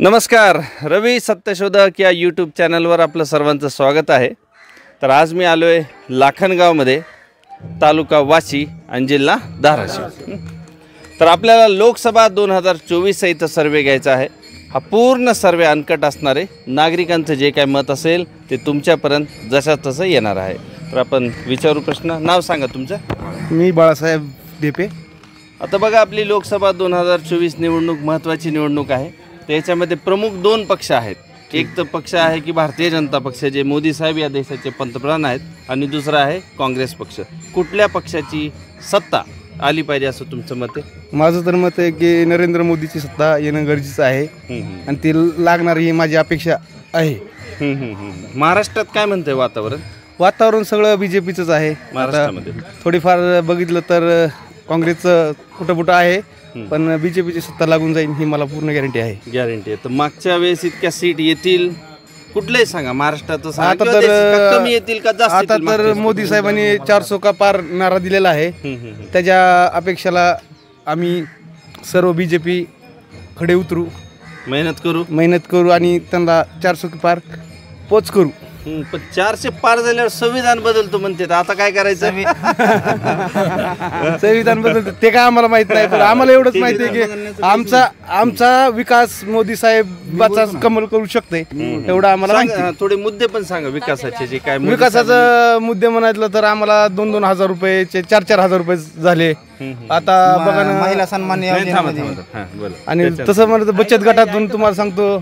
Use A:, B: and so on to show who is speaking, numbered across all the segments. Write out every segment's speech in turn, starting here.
A: नमस्कार, रवी सत्यशोधक या यूट्यूब चॅनलवर आपलं सर्वांचं स्वागत आहे। तर आज मी आलो आहे लाखनगावमध्ये, तालुका वाशी आणि जिल्हा धाराशिव। तर आपल्याला लोकसभा 2024 इथं सर्वे घ्यायचा आहे। हा पूर्ण सर्वे अनकट असणार आहे। नागरिकांचं जे काय मत असेल ते तुमच्यापर्यंत जशा तसं येणार आहे। तर आपण विचारू प्रश्न। नाव सांगा तुमचं।
B: मी बाळासाहेब देपे।
A: आता बघा, आपली लोकसभा 2024 निवडणूक महत्त्वाची निवडणूक आहे। त्याच्यामध्ये प्रमुख दोन पक्ष आहेत। एक तर पक्ष आहे की भारतीय जनता पक्ष, जे मोदी साहेब या देशाचे पंतप्रधान आहेत, आणि दुसरा आहे काँग्रेस पक्ष। कुठल्या पक्षाची सत्ता आली पाहिजे असं तुमचं मत आहे?
B: माझं तर मत आहे की नरेंद्र मोदीची सत्ता येणं गरजेचं आहे आणि ती लागणार ही माझी अपेक्षा आहे।
A: महाराष्ट्रात काय म्हणतंय वातावरण?
B: वातावरण सगळं बीजेपीचंच आहे
A: महाराष्ट्रामध्ये।
B: थोडीफार बघितलं तर काँग्रेसचं कुठं आहे, पण बीजेपीची सत्ता लागून जाईल ही मला पूर्ण गॅरंटी आहे।
A: गॅरंटी आहे। तर मागच्या वेळेस इतक्या सीट येतील कुठलेही सांगा, महाराष्ट्रात
B: आता तर
A: कमी येतील का जास्त?
B: आता तर मोदी साहेबांनी 400 का पार नारा दिलेला आहे। त्याच्या अपेक्षाला आम्ही सर्व बीजेपी खडे उतरू, मेहनत करू आणि त्यांना 400 की पार पोच करू।
A: पण 400 पार झाल्यावर संविधान बदलतो म्हणते, आता काय करायचं?
B: संविधान बदलतो ते काय आम्हाला माहित नाही, पण आम्हाला एवढंच माहिती आहे की आमचा विकास मोदी साहेबाचा कमल करू शकते, एवढं आम्हाला माहिती।
A: थोडे मुद्दे पण सांगा विकासाचे, जे काय
B: विकासाचं मुद्दे म्हणायचं तर आम्हाला 2-2 हजार रुपये 4-4 हजार रुपये झाले। आता बघा ना,
C: महिला सन्मान
B: आणि तसं म्हणत बचत गटातून तुम्हाला सांगतो,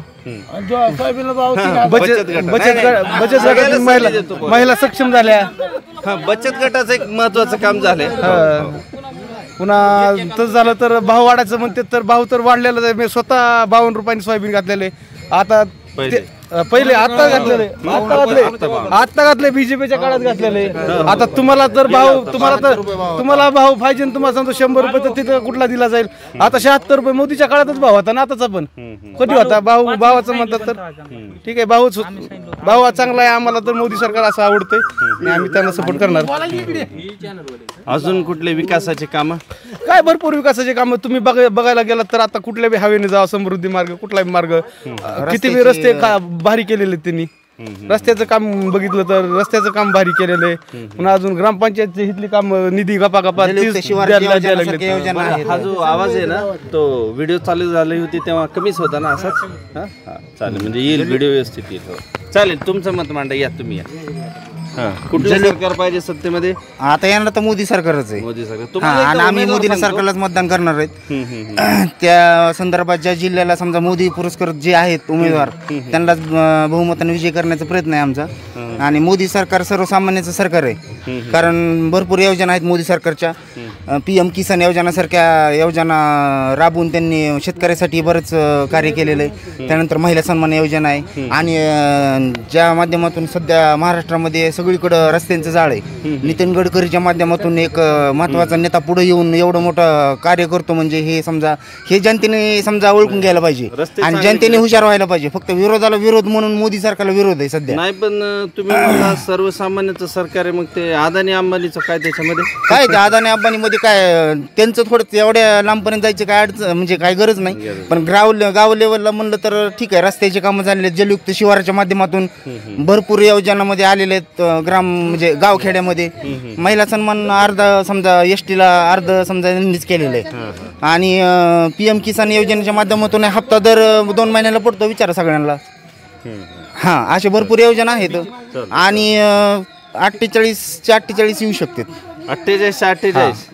B: बचत गटातून महिला सक्षम झाल्या।
A: बचत गटाचं एक महत्वाचं काम झालंय।
B: पुन्हा तसं झालं तर भाव वाढायचं म्हणते, तर भाव तर वाढलेला आहे। मी स्वतः 52 रुपयांनी सोयाबीन घातलेले। आता पहिले आता घातले बीजेपीच्या काळात घातलेले। आता तुम्हाला भाव पाहिजे, तुम्हाला सांगतो 100 रुपये तर तिथं कुठला दिला जाईल? आता 76 रुपये मोदीच्या काळातच भाव होता ना, आताचा पण कधी होता भावाचं म्हणतात तर ठीक आहे। भाव चांगला आहे आम्हाला, तर मोदी सरकार असं आवडतंय आणि आम्ही त्यांना सपोर्ट करणार।
A: अजून कुठले विकासाचे काम?
B: काय भरपूर विकासाचे काम तुम्ही बघायला गेलात तर आता कुठल्या बी हवेने जा, समृद्धी मार्ग, कुठलाही मार्ग, किती बी रस्ते भारी केलेले त्यांनी। रस्त्याचं काम बघितलं तर रस्त्याचं काम भारी केलेलं आहे। पुन्हा अजून ग्रामपंचायतची इथली काम निधी गपा
A: हा जो आवाज आहे ना, तो व्हिडिओ चालू झाली होती तेव्हा कमीच होता ना, असाच? चालेल, म्हणजे येईल व्हिडिओ व्यवस्थित येईल। चालेल, तुमचं मत मांडा, या तुम्ही या। कुठलं सरकार पाहिजे सत्तेमध्ये?
C: आता येणार तर मोदी सरकारच आहे।
A: मोदी सरकार,
C: आणि आम्ही मोदी सरकारलाच मतदान करणार आहेत। त्या संदर्भात ज्या जिल्ह्याला समजा मोदी पुरस्कृत जे आहेत उमेदवार, त्यांनाच बहुमताने विजय करण्याचा प्रयत्न आहे आमचा। आणि मोदी सरकार सर्वसामान्याचं सरकार आहे, कारण भरपूर योजना आहेत मोदी सरकारच्या। PM किसान योजनासारख्या योजना राबवून त्यांनी शेतकऱ्यासाठी बरंच कार्य केलेलं आहे। त्यानंतर महिला सन्मान योजना आहे, आणि ज्या माध्यमातून सध्या महाराष्ट्रामध्ये सगळीकडं रस्त्यांचं जाळ आहे। नितीन गडकरीच्या माध्यमातून एक महत्त्वाचा नेता पुढे येऊन एवढं मोठं कार्य करतो, म्हणजे हे समजा हे जनतेने समजा ओळखून घ्यायला पाहिजे आणि जनतेने हुशार व्हायला पाहिजे। फक्त विरोधाला विरोध म्हणून मोदी सरकारला विरोध आहे सध्या।
A: नाही, पण तुम्ही म्हणता सर्वसामान्याचं सरकार आहे, मग ते अदानी अंबानीचं काय त्याच्यामध्ये?
C: काय ते अदानी अंबानीमध्ये काय त्यांचं थोडं एवढ्या लांबपर्यंत जायचं काय अडचण, म्हणजे काय गरज नाही। पण गाव लेवलला म्हणलं तर ठीक आहे, रस्त्याचे कामं झालेले आहेत। जलयुक्त शिवाराच्या माध्यमातून भरपूर योजनामध्ये आलेले आहेत। म्हणजे गावखेड्यामध्ये महिला सन्मान अर्धा समजा एसटीला अर्ध समजा यांनीच केलेलं आहे। आणि PM किसान योजनेच्या माध्यमातून हप्ता दर 2 महिन्याला पडतो, विचारा सगळ्यांना। अशा भरपूर योजना आहेत। आणि 48 येऊ शकतात।
A: 48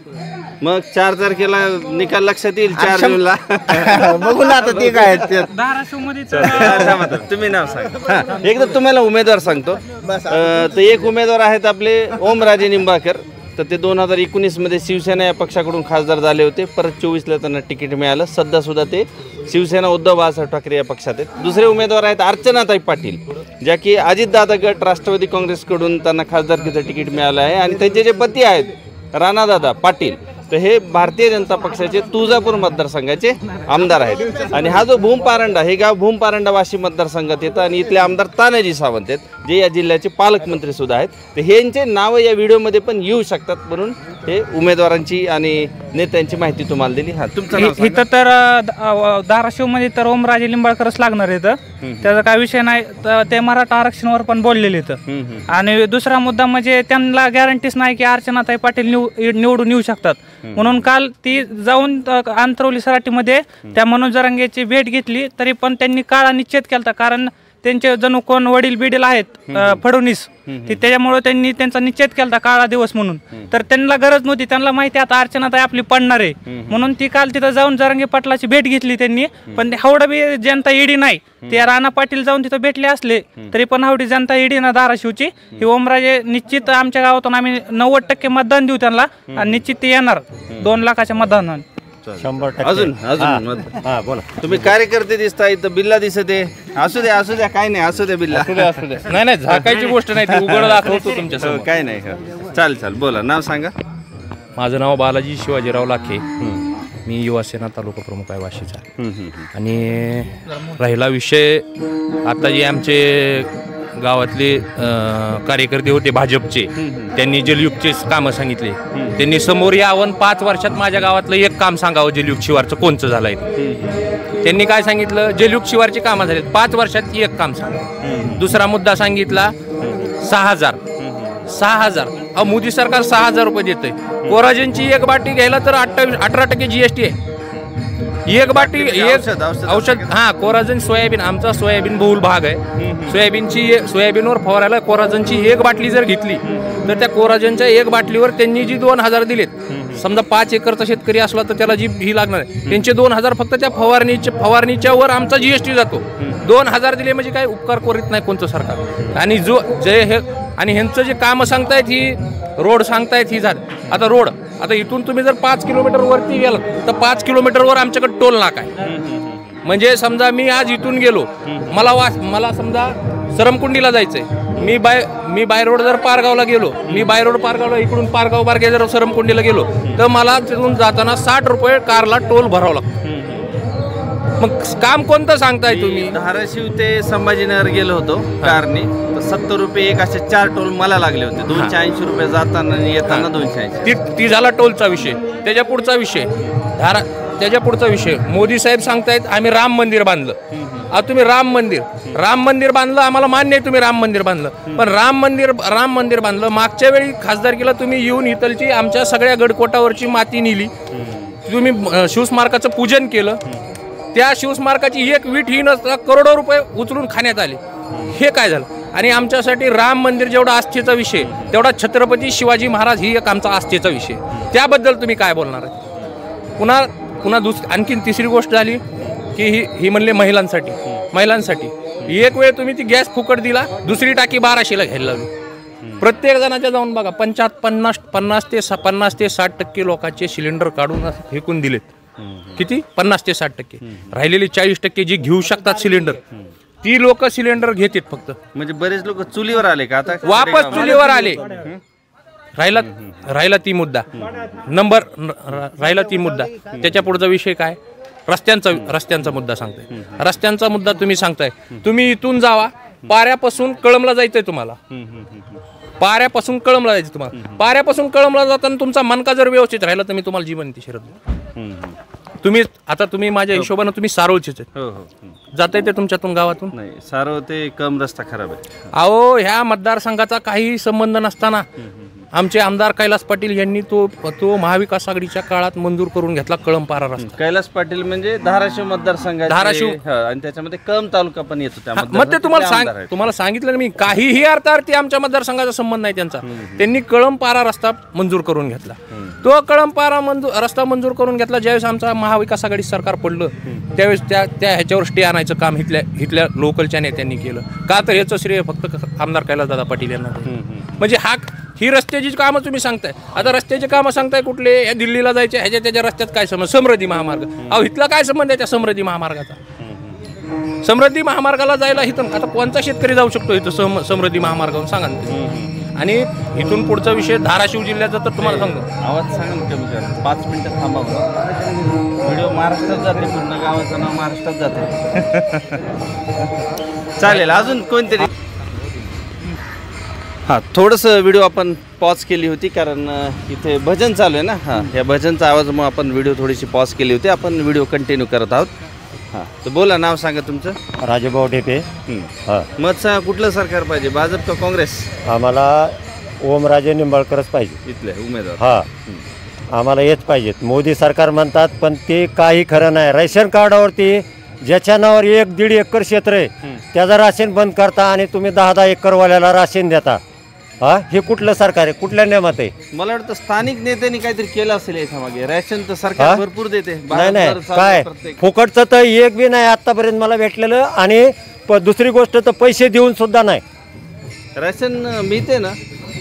A: मग 4 तारखेला निकाल लक्षात येईल, 4 जूनला
C: बघू ना आता ते काय
A: तुम्ही नाव सांगा। एकदा तुम्हाला उमेदवार सांगतो। तर एक उमेदवार आहेत आपले ओमराजे निंबाळकर। तर ते 2019 मध्ये शिवसेना या पक्षाकडून खासदार झाले होते। परत 24ला त्यांना तिकीट मिळालं। सध्या सुद्धा ते शिवसेना उद्धव बाळासाहेब ठाकरे या पक्षात आहेत। दुसरे उमेदवार आहेत अर्चनाताई पाटील, ज्या की अजितदादा गट राष्ट्रवादी काँग्रेसकडून त्यांना खासदारकीचं तिकीट मिळालं आहे। आणि त्यांचे जे पती आहेत राणादादा पाटील, तर हे भारतीय जनता पक्षाचे तुळजापूर मतदारसंघाचे आमदार आहेत. आणि हा जो भूमपारंडा, हे गाव भूमपारंडा वाशी मतदारसंघात येतं आणि इथले आमदार तानाजी सावंत आहेत, जे या जिल्ह्याचे पालकमंत्री सुद्धा आहेत. तर ह्यांचे नावं या व्हिडिओमध्ये पण येऊ शकतात, म्हणून हे उमेदवारांची आणि नेत्यांची माहिती तुम्हाला दिली. हा, तुमचं नाव सांगा.
D: इथं तर धाराशिवमध्ये तर ओमराजे लिंबाळकरच लागणार आहेत, त्याचा काय विषय नाही. तर ते मराठा आरक्षणावर पण बोललेले इथं. आणि दुसरा मुद्दा म्हणजे त्यांना गॅरंटीच नाही की अर्चनाताई पाटील निवडून येऊ शकतात. म्हणून काल ती जाऊन अंतरवली सराटीमध्ये त्या मनोज जरांगेची भेट घेतली, तरी पण त्यांनी काळा निश्चित केला, कारण त्यांचे जणू कोण वडील बिडील आहेत फडणवीस, त्याच्यामुळे त्यांनी त्यांचा निश्चित केला काळा दिवस म्हणून. तर त्यांना गरज नव्हती, त्यांना माहिती आता अर्चनाताई आपली पडणार आहे, म्हणून ती काल तिथं जाऊन जरांगे पाटलाची भेट घेतली त्यांनी. पण हावडा बी जनता ईडी नाही, ते राणा पाटील जाऊन तिथं भेटले असले तरी पण हावडी जनता ईडी ना धाराशिवची. ही ओमराजे निश्चित आमच्या गावातून आम्ही 90% मतदान देऊ त्यांना, आणि निश्चित ते येणार 2 लाखाच्या मतदानाने.
E: 100%.
A: अजून
E: हा बोला.
A: तुम्ही कार्यकर्ते दिसता, इथं बिल्ला दिसत आहे. असू द्या काय नाही, असू द्या बिल्ला.
F: नाही नाही, झाकायची गोष्ट नाही, ती उघड दाखवतो तुमच्या समोर.
A: काय नाही. चाल बोला, नाव सांगा.
F: माझं नाव बालाजी शिवाजीराव लाखे, मी युवासेना तालुका प्रमुख आहे वाशीचा. आणि राहिला विषय, आता जे आमचे गावातले कार्यकर्ते होते भाजपचे, त्यांनी जलयुगचे कामं सांगितले. त्यांनी समोर यावं, 5 वर्षात माझ्या गावातलं एक काम सांगावं जलयुग शिवारचं कोणचं झालंय. त्यांनी काय सांगितलं, जलयुग शिवारची कामं झालीत, 5 वर्षात एक काम सांगा. दुसरा मुद्दा सांगितला 6,000. मोदी सरकार 6,000 रुपये देतंय. कोराजेनची एक बाटी घ्यायला तर 18% GST आहे. एक बाटी औषध. हा, कोराजन सोयाबीन, आमचा सोयाबीन बहुल भाग आहे. सोयाबीनवर फवारायला कोराजनची एक बाटली जर घेतली तर त्या कोराजनच्या एक बाटलीवर त्यांनी जी 2,000 दिलेत, समजा 5 एकरचा शेतकरी असला तर त्याला जी ही लागणार आहे, त्यांचे 2,000 फक्त त्या फवारणीच्या वर आमचा GST जातो. 2,000 दिले म्हणजे काय उपकार करीत नाही कोणतं सरकार. आणि आणि ह्यांचं जे कामं सांगतायत, ही रोड सांगतायत, ही झालं. आता रोड, आता इथून तुम्ही जर 5 किलोमीटर वरती गेलात तर 5 किलोमीटरवर आमच्याकडे टोल नाका आहे. म्हणजे समजा मी आज इथून गेलो, मला समजा सरमकुंडीला जायचंय, मी बाय रोड जर पारगावला गेलो, इकडून पारगाव मार्गे जर सरमकुंडीला गेलो तर मला तिथून जाताना 60 रुपये कारला टोल भरावा लागतो. मग काम कोणतं सांगताय तुम्ही.
A: धाराशिव ते संभाजीनगर गेलो होतो कारने, तर 70 रुपये एक, असे 4 टोल मला लागले होते. 280 रुपये जाताना आणि येताना 280.
F: ती झाला टोलचा विषय. त्याच्या पुढचा विषय मोदी साहेब सांगतायत आम्ही राम मंदिर बांधलं. तुम्ही राम मंदिर बांधलं, आम्हाला मान्य आहे तुम्ही राम मंदिर बांधलं, पण राम मंदिर बांधलं. मागच्या वेळी खासदारकीला तुम्ही येऊन इथलची आमच्या सगळ्या गडकोटावरची माती नेली, तुम्ही शिवस्मारकाचं पूजन केलं. त्या शिवस्मारकाची एक वीट ही नसता करोडो रुपये उचलून खाण्यात आले. हे काय झालं. आणि आमच्यासाठी राम मंदिर जेवढा आस्थेचा विषय, तेवढा छत्रपती शिवाजी महाराज ही एक आमचा आस्थेचा विषय. त्याबद्दल तुम्ही काय बोलणार आहे. पुन्हा आणखीन तिसरी गोष्ट झाली की ही म्हणले महिलांसाठी एक वेळ तुम्ही ती गॅस फुकट दिला, दुसरी टाकी 1200ला घ्यायला लावली. प्रत्येक जणाच्या जाऊन बघा, 50 ते 60% लोकांचे सिलेंडर काढून फेकून दिलेत. किती? 50 ते 60%. राहिलेली 40% जी घेऊ शकतात सिलेंडर, ती लोक सिलेंडर घेतात फक्त.
A: म्हणजे बरेच लोक चुलीवर आले का आता,
F: वापस चुलीवर आले. राहिला ती मुद्दा त्याच्या पुढचा विषय काय, रस्त्यांचा मुद्दा सांगताय. रस्त्यांचा मुद्दा तुम्ही सांगताय, तुम्ही इथून जावा, पाऱ्यापासून कळमला जायचंय तुम्हाला, पाऱ्यापासून कळमला जाताना तुमचा मनका जर व्यवस्थित राहिला तर मी तुम्हाला जीवन ती शरद. तुम्ही माझ्या हिशोबानं तुम्ही सारोळचेच जाता येते तुमच्यातून गावातून.
A: नाही, सारो ते कम रस्ता खराब आहे.
F: अहो, ह्या मतदारसंघाचा काही संबंध नसताना आमचे आमदार कैलास पाटील यांनी तो महाविकास आघाडीच्या काळात मंजूर करून घेतला कळंपारा रस्ता.
A: कैलास पाटील म्हणजे धाराशिव मतदारसंघाचे, आणि त्याच्यामध्ये कळंब तालुका पण येतो.
F: मग ते तुम्हाला सांगितलं ना मी, काहीही अर्थार्थी आमच्या मतदारसंघाचा संबंध नाही त्यांचा. त्यांनी कळंपारा रस्ता मंजूर करून घेतला. तो कळंपारा रस्ता मंजूर करून घेतला ज्यावेळेस आमचा महाविकास आघाडी सरकार पडलं, त्यावेळेस त्या ह्याच्यावर स्टे आणायचं काम इथल्या लोकलच्या नेत्यांनी केलं. का तर ह्याचं श्रेय फक्त आमदार कैलासदादा पाटील यांना. म्हणजे ही रस्त्याची कामं तुम्ही सांगताय. आता रस्त्याची कामं सांगताय कुठले, या दिल्लीला जायचे ह्याच्या त्याच्या रस्त्यात काय समज, समृद्धी महामार्ग. इथला काय संबंध आहे त्या समृद्धी महामार्गाचा. समृद्धी महामार्गाला जायला इथून आता कोणता शेतकरी जाऊ शकतो इथं समृद्धी महामार्गावरून सांगा. आणि इथून पुढचा विषय धाराशिव जिल्ह्याचा तर तुम्हाला सांगतो.
A: आवाज सांगा ना कमी करा. 5 मिनिटं थांबा. व्हिडिओ महाराष्ट्रात जाते, पूर्ण गावाचं नाव महाराष्ट्रात जाते. चालेल. अजून कोणतरी हां, थोडंसं व्हिडिओ आपण पॉज केली होती कारण इथे भजन चालू आहे ना. हां, या भजनचा आवाजामुळे आपण व्हिडिओ थोडीशी पॉज केली होती. आपण व्हिडिओ कंटिन्यू करत आहोत. हां, तर बोला, नाव सांगा तुमचं.
E: राजूभाऊ ढेपे. हां,
A: मत सांगा, कुठलं सरकार पाहिजे, भाजप का काँग्रेस?
E: आम्हाला ओमराजे निंबाळकरच पाहिजे
A: इथले उमेदवार.
E: हां, आम्हाला हेच पाहिजेत. मोदी सरकार म्हणतात पण ते काही खरं नाही. रेशन कार्डावरती ज्याच्या नावावर 1-1.5 एकर क्षेत्र आहे त्याचं राशन बंद करता आणि तुम्ही 10-10 एकरवाल्याला राशन देता. हा, हे कुठलं सरकार आहे, कुठल्या नियमात आहे?
A: मला वाटतं स्थानिक नेत्यांनी काहीतरी केलं असेल याच्या मागे. रेशन तर सरकार भरपूर देते.
E: नाही नाही, काय फुकटचं तर एक बी नाही आतापर्यंत मला भेटलेलं. आणि दुसरी गोष्ट तर पैसे देऊन सुद्धा नाही.
A: राशन मिळते ना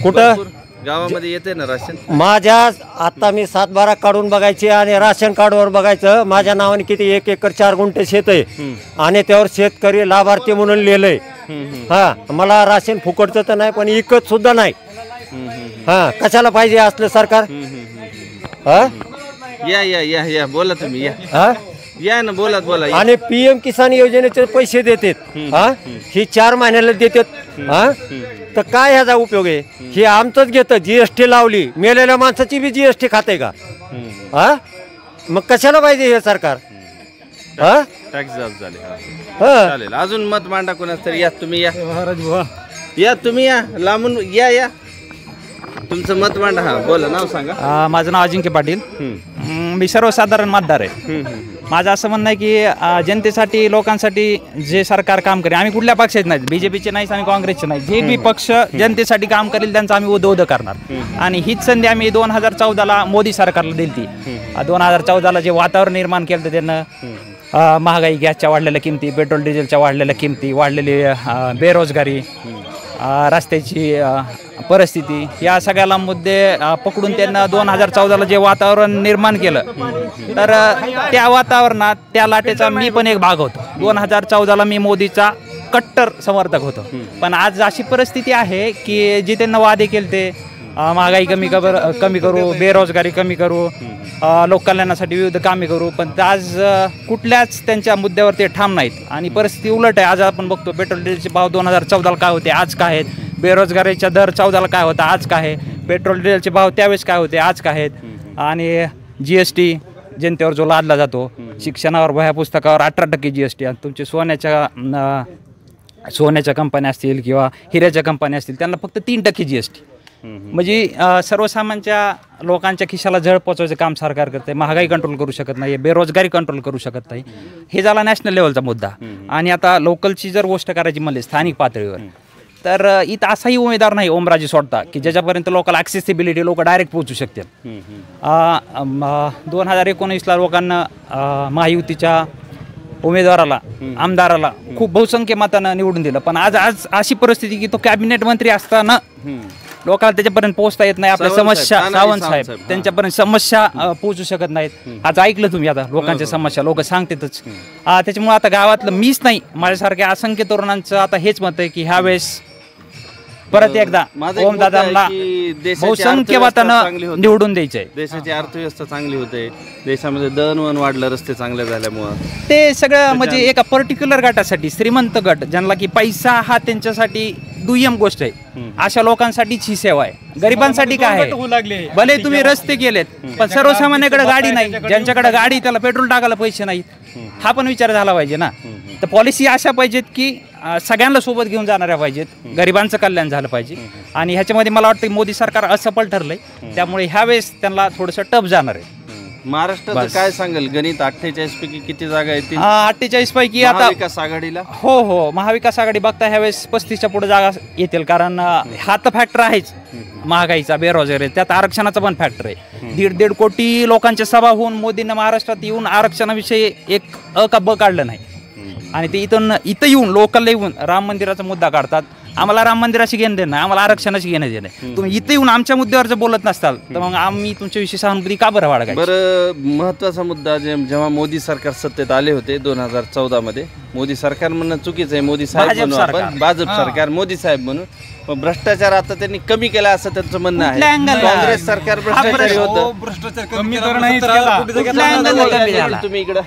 E: कुठं?
A: भरपूर गावामध्ये येते ना राशन.
E: माझ्या आता मी 7-12 काढून बघायचे आणि राशन कार्डवर बघायचं. माझ्या नावाने किती 1 एकर 4 गुंठे शेत आहे आणि त्यावर शेतकरी लाभार्थी म्हणून लिहिलंय. हा, मला राशन फुकटचं तर नाही पण इकत सुद्धा नाही. हा, कशाला पाहिजे असलं सरकार? हा,
A: या या या या बोला तुम्ही, या
E: हा,
A: या ना, बोला बोला.
E: आणि PM किसान योजनेचे पैसे देतात. हा, ही 4 महिन्याला देतात. हा, तर काय ह्याचा उपयोग आहे? हे आमचंच घेतं. GST लावली, मेलेल्या माणसाची बी GST खाते का? हा, मग कशाला पाहिजे हे सरकार? हा,
A: टॅक्स जास्त झाले.
E: हा,
A: चालेल. अजून मत मांडा कोणाच तरी. या तुम्ही, या या तुम्ही, या लांबून या या तुमचं मत मांडा. हा, बोला, नाव सांगा.
D: माझं नाव अजिंक्य पाटील. मी सर्वसाधारण मतदार आहे. माझं असं म्हणणं आहे की जनतेसाठी, लोकांसाठी जे सरकार काम करेल, आम्ही कुठल्या पक्षाचे नाहीत, BJPचे नाहीत आणि काँग्रेसचे नाही, जे बी पक्ष जनतेसाठी काम करेल त्यांचं आम्ही उदोद करणार. आणि हीच संधी आम्ही 2014ला मोदी सरकारला दिली ती. 2014ला जे वातावरण निर्माण केलं तर त्यांना महागाई, गॅसच्या वाढलेल्या किमती, पेट्रोल डिझेलच्या वाढलेल्या किमती, वाढलेली बेरोजगारी, रस्त्याची परिस्थिती, या सगळ्याला मुद्दे पकडून त्यांना 2014ला जे वातावरण निर्माण केलं, तर त्या वातावरणात त्या लाटेचा मी पण एक भाग होतो. 2014ला मी मोदीचा कट्टर समर्थक होतो. पण आज अशी परिस्थिती आहे की जे त्यांना वादे केले ते महागाई कमी करू, बेरोजगारी कमी करू, लोककल्याणासाठी विविध कामे करू, पण आज कुठल्याच त्यांच्या मुद्द्यावर ते ठाम नाहीत. आणि परिस्थिती उलट आहे. आज आपण बघतो पेट्रोल डिझेलचे भाव 2014ला काय होते, आज काय आहेत. बेरोजगारीचा दर 14ला काय होता, आज काय आहे. पेट्रोल डिझेलचे भाव त्यावेळेस काय होते, आज काय आहेत. आणि GST जनतेवर जो लादला जातो, शिक्षणावर, वह्या पुस्तकावर 18% GST. आणि तुमचे सोन्याच्या कंपन्या असतील किंवा हिऱ्याच्या कंपन्या असतील त्यांना फक्त 3% GST. म्हणजे सर्वसामान्य लोकांच्या खिशाला झळ पोचवायचं काम सरकार करते. महागाई कंट्रोल करू शकत नाही, बेरोजगारी कंट्रोल करू शकत नाही. हे झाला नॅशनल लेवलचा मुद्दा. आणि आता लोकलची जर गोष्ट करायची म्हणली स्थानिक पातळीवर, तर इथं असाही उमेदवार नाही ओमराजे सोडता की ज्याच्यापर्यंत लोकल ॲक्सेसिबिलिटी लोक डायरेक्ट पोहोचू शकतील. 2019ला लोकांना महायुतीच्या उमेदवाराला, आमदाराला खूप बहुसंख्य मतानं निवडून दिलं. पण आज अशी परिस्थिती की तो कॅबिनेट मंत्री असताना लोकांना त्याच्यापर्यंत पोहोचता येत नाही. आपल्या समस्या, सावंत साहेब त्यांच्यापर्यंत समस्या पोहोचू शकत नाहीत. आज ऐकलं तुम्ही आता लोकांच्या समस्या, लोक सांगतातच. त्याच्यामुळे आता गावातलं मीच नाही, माझ्यासारख्या असंख्य तरुणांचं आता हेच मत आहे की ह्यावेळेस परत एकदा ओमदादांना बहुसंख्य मतानं निवडून द्यायचंय.
A: देशाची अर्थव्यवस्था चांगली होते, देशामध्ये दळणवळण वाढलं, रस्ते चांगले झाल्यामुळं.
D: ते सगळं म्हणजे एका पर्टिक्युलर गटासाठी, श्रीमंत गट ज्यांना की पैसा हा त्यांच्यासाठी दुय्यम गोष्ट आहे, अशा लोकांसाठीच ही सेवा आहे. गरिबांसाठी काय आहे, भले तुम्ही रस्ते केलेत पण सर्वसामान्याकडे गाडी नाही, ज्यांच्याकडे गाडी त्याला पेट्रोल टाकायला पैसे नाहीत, हा पण विचार झाला पाहिजे ना. तर पॉलिसी अशा पाहिजेत की सगळ्यांना सोबत घेऊन जाणाऱ्या पाहिजेत, गरिबांचं कल्याण झालं पाहिजे. आणि ह्याच्यामध्ये मला वाटतं मोदी सरकार असफल ठरलंय, त्यामुळे ह्यावेळेस त्यांना थोडंसं टफ जाणार आहे.
A: महाराष्ट्रात काय सांगेल गणित? 48 पैकी किती जागा येतील?
D: 48 पैकी आता
A: महाविकास आघाडीला,
D: हो महाविकास आघाडी बघता ह्यावेळेस 35च्या पुढे जागा येतील. कारण हा तर फॅक्टर आहेच महागाईचा, बेरोजगारी, त्यात आरक्षणाचा पण फॅक्टर आहे. 1.5 कोटी लोकांच्या सभा होऊन मोदींना महाराष्ट्रात येऊन आरक्षणाविषयी एक अ ब काढलं नाही. आणि ते इथं येऊन लोकलला येऊन राम मंदिराचा मुद्दा काढतात. आम्हाला राम मंदिराशी घेणं देणं, आम्हाला आरक्षणाशी घेणं देणं. तुम्ही इथे येऊन आमच्या मुद्द्यावर जर बोलत नसताल तर मग आम्ही तुमच्याविषयी सहानुभूती का बरं वाढवायची?
A: बरं, महत्त्वाचा मुद्दा जेव्हा मोदी सरकार सत्तेत आले होते 2014 मध्ये, मोदी सरकार म्हणणं चुकीचं आहे, मोदी साहेब म्हणून आपण भाजप सरकार मोदी साहेब म्हणून. पण भ्रष्टाचार आता त्यांनी कमी केला असं त्यांचं म्हणणं आहे. काँग्रेस सरकार भ्रष्टाचारी होतं. तुम्ही इकडं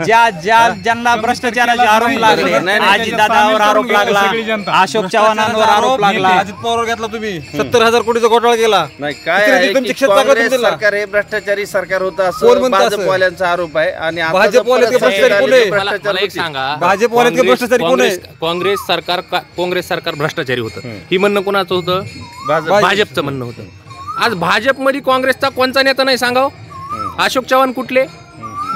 G: ज्यांना भ्रष्टाचाराचे आरोप लागले, अजितदादावर आरोप लागला, अशोक चव्हाणांवर आरोप लागला,
H: अजित पवार घेतला तुम्ही 70,000 कोटीचा घोटाळा केला.
A: नाही काय आहे की काँग्रेस सरकार हे भ्रष्टाचारी सरकार होतं असं भाजपवाल्यांचा आरोप आहे. आणि आता
H: भाजपवाले भ्रष्टाचारी कोण आहे?
F: मला एक सांगा,
H: भाजपवाले भ्रष्टाचारी कोण आहे?
F: काँग्रेस सरकार भ्रष्टाचारी होतं ही म्हणणं कोणाचं होतं? भाजपचं म्हणणं होतं. आज भाजपमध्ये काँग्रेसचा कोणचा नेता नाही सांगाव? अशोक चव्हाण कुठले?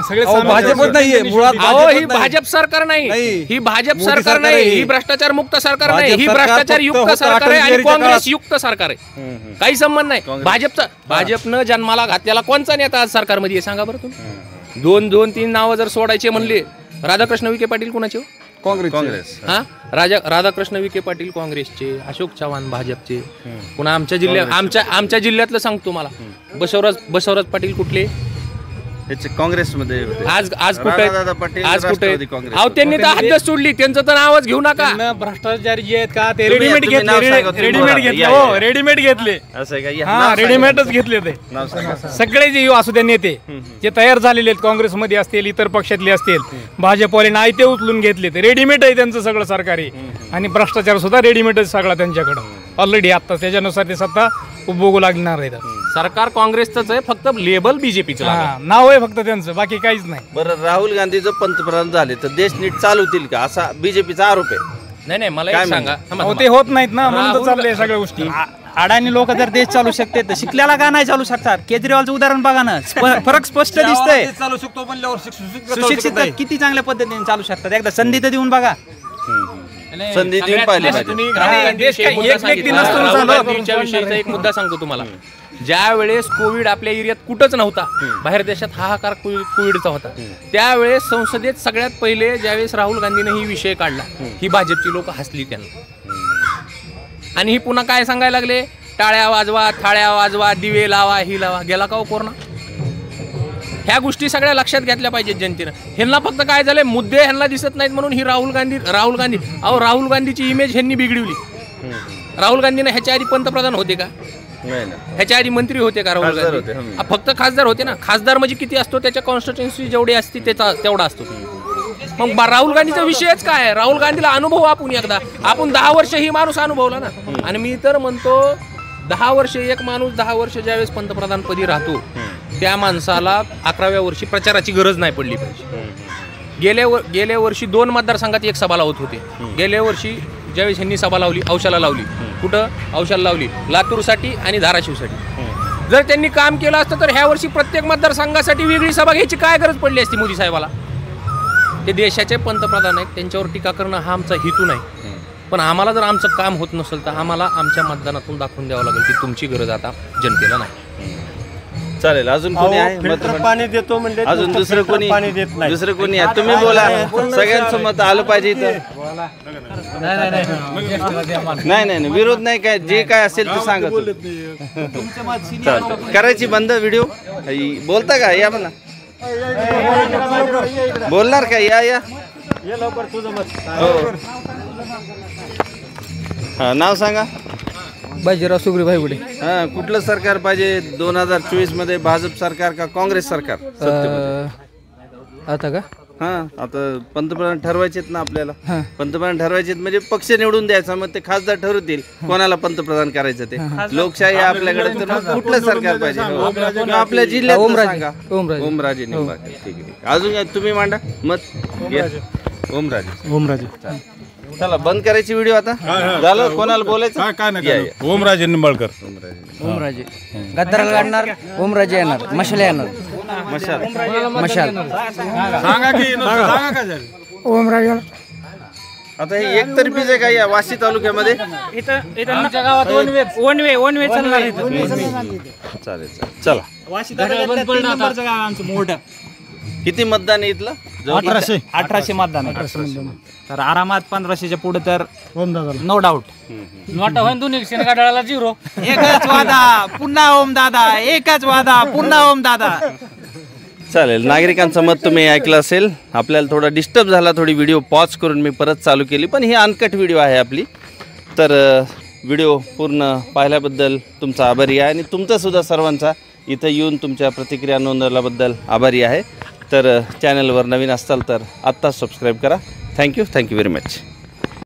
H: भाजपच नाहीये मुळात.
F: ही भाजप सरकार नाही, ही भाजप सरकार नाही, ही भ्रष्टाचार मुक्त सरकार नाही, ही भ्रष्टाचार युक्त सरकार आहे आणि काँग्रेस युक्त सरकार आहे. काही संबंध नाही. भाजपनं जन्माला घातलेला कोणचा नेता आज सरकारमध्ये सांगा बरं तुम्ही. दोन तीन नावं जर सोडायचे म्हणले, राधाकृष्ण विखे पाटील कोणाचे?
A: काँग्रेस.
F: हा, राधाकृष्ण विखे पाटील काँग्रेसचे, अशोक चव्हाण भाजपचे. पुन्हा आमच्या जिल्ह्यातलं सांगतो मला, बसवराज पाटील कुठले?
A: काँग्रेसमध्ये
F: आज कुठे अहो त्यांनी तर हद्द सोडली, त्यांचं तर नावच घेऊ नका.
G: भ्रष्टाचारी जे आहेत का ते रेडीमेड घेतले
A: असं आहे का?
G: रेडीमेडच घेतले ते सगळे जे असू द्या नेते जे तयार झालेले आहेत, काँग्रेसमध्ये असतील, इतर पक्षातले असतील, भाजपवाले नाही ते उचलून घेतले. ते रेडीमेड आहे त्यांचं सगळं सरकारी. आणि भ्रष्टाचार सुद्धा रेडीमेडच सगळा त्यांच्याकडं ऑलरेडी. आता त्याच्यानुसार ते सत्ता उपभोगू लागणार आहे.
F: सरकार काँग्रेसच आहे, फक्त लेबल बीजेपीचं
G: नाव आहे फक्त त्यांचं, बाकी काहीच नाही.
A: बरं, राहुल गांधी जर पंतप्रधान झाले तर देश नीट चालवतील का असा बीजेपीचा आरोप आहे.
F: नाही मला एक सांगा,
G: ते होत नाहीत ना, म्हणून तर चाललंय सगळ्या गोष्टी. अडाणी लोक जर देश चालू शकते तर शिकल्याला का नाही चालू शकतात? केजरीवालचं उदाहरण बघा ना, फरक स्पष्ट दिसतंय.
H: चालू शकतो म्हणल्यावर
G: सुशिक्षित किती चांगल्या पद्धतीने चालू शकतात. एकदा संधी तर देऊन बघा.
A: संधी देऊन पाहिली
F: विषयीचा एक मुद्दा सांगतो तुम्हाला. ज्या वेळेस कोविड आपल्या एरियात कुठंच नव्हता, बाहेर देशात हाहाकार कोविडचा होता, त्यावेळेस संसदेत सगळ्यात पहिले ज्यावेळेस राहुल गांधीने ही विषय काढला, ही भाजपची लोक हसली त्यांना. आणि ही पुन्हा काय सांगायला लागले, टाळ्या वाजवा, थाळ्या वाजवा, दिवे लावा, ही लावा. गेला का हो कोरोना? ह्या गोष्टी सगळ्या लक्षात घेतल्या पाहिजेत जनतेनं. ह्यांना फक्त काय झालंय, मुद्दे ह्यांना दिसत नाहीत म्हणून ही राहुल गांधी अहो राहुल गांधीची इमेज ह्यांनी बिघडवली. राहुल गांधीनं ह्याच्या आधी पंतप्रधान होते का? ह्याच्या आधी मंत्री होते का राहुल गांधी? फक्त खासदार होते ना. खासदार म्हणजे किती असतो, त्याच्या कॉन्स्टिट्युन्सी जेवढी असते तेवढा असतो. मग राहुल गांधीचा विषयच काय? राहुल गांधीला अनुभव आपण 10 वर्ष ही माणूस अनुभवला ना. आणि मी तर म्हणतो 10 वर्ष एक माणूस 10 वर्ष ज्यावेळेस पंतप्रधानपदी राहतो त्या माणसाला 11व्या वर्षी प्रचाराची गरज नाही पडली पाहिजे. गेल्या वर्षी 2 मतदारसंघात एक सभा लावत होते. गेल्या वर्षी ज्यावेळेस ह्यांनी सभा लावली, औशाला लावली. कुठं औशाला लावली? लातूरसाठी आणि धाराशिवसाठी. जर त्यांनी काम केलं असतं तर ह्या वर्षी प्रत्येक मतदारसंघासाठी वेगळी सभा घ्यायची काय गरज पडली असती मोदी साहेबाला? ते देशाचे पंतप्रधान आहेत, त्यांच्यावर टीका करणं हा आमचा हेतू नाही. पण आम्हाला जर आमचं काम होत नसेल तर आम्हाला आमच्या मतदानातून दाखवून द्यावं लागेल की तुमची गरज आता जनतेला नाही.
A: चालेल. अजून कोणी आहे?
E: पाणी देतो म्हणजे
A: अजून दुसरं कोणी आहे? तुम्ही बोला, सगळ्यांचं मत आलं पाहिजे इथं. नाही विरोध नाही, काय जे काय असेल ते सांगा. करायची बंद व्हिडिओ बोलता का? या मला बोलणार का? या
E: लवकर तुझं मत.
A: हा, नाव सांगा.
G: बाजीराव सुग्री भाईगुडे.
A: हा, कुठलं सरकार पाहिजे 2024 मध्ये? भाजप सरकार का काँग्रेस सरकार?
G: आता का?
A: हा, आता पंतप्रधान ठरवायचेत ना आपल्याला. पंतप्रधान ठरवायचेत म्हणजे पक्ष निवडून द्यायचा, मग ते खासदार ठरवतील कोणाला पंतप्रधान करायचं ते. लोकशाही आहे आपल्याकडे, तर मग कुठलं सरकार पाहिजे? आपल्या जिल्ह्यात सांगा. ओमराजे निंबाळकर. ठीक आहे. अजून तुम्ही मांडा मत. ओमराजे. चला बंद करायची व्हिडिओ आता. झालं? कोणाला बोलायचं?
I: काय नाही. ओमराजे निंबाळकर.
G: ओमराजे गद्दाराला काढणार, ओमराजे येणार, मशाल येणार. मशाल
I: सांगा की सांगा काय झालं.
G: ओमराजे.
A: आता हे एकतर्फीच आहे का या वाशी तालुक्यामध्ये?
D: इथं आमच्या गावात वन वे चालणार.
A: चालेल. चला.
D: वाशी तालुक्यात आमचं मोठं.
A: किती मतदान आहे इथलं?
D: 1800 मतदान आहे. तर आरामात 1500च्या पुढे तर नो डाऊट. नोटा होईन दोन्ही शेणगाडाला 0. एकच वादा पुन्हा ओम दादा, एकच वादा पुन्हा ओम दादा.
A: चालेल. नागरिकांचं मत तुम्ही ऐकलं असेल. आपल्याला थोडा डिस्टर्ब झाला, थोडी व्हिडिओ पॉज करून मी परत चालू केली, पण ही अनकट व्हिडिओ आहे आपली. तर व्हिडिओ पूर्ण पाहिल्याबद्दल तुमचा आभारी आहे आणि तुमचासुद्धा सर्वांचा इथं येऊन तुमच्या प्रतिक्रिया नोंदवल्याबद्दल आभारी आहे. तर चॅनलवर नवीन असाल तर आत्ताच सबस्क्राईब करा. Thank you very much.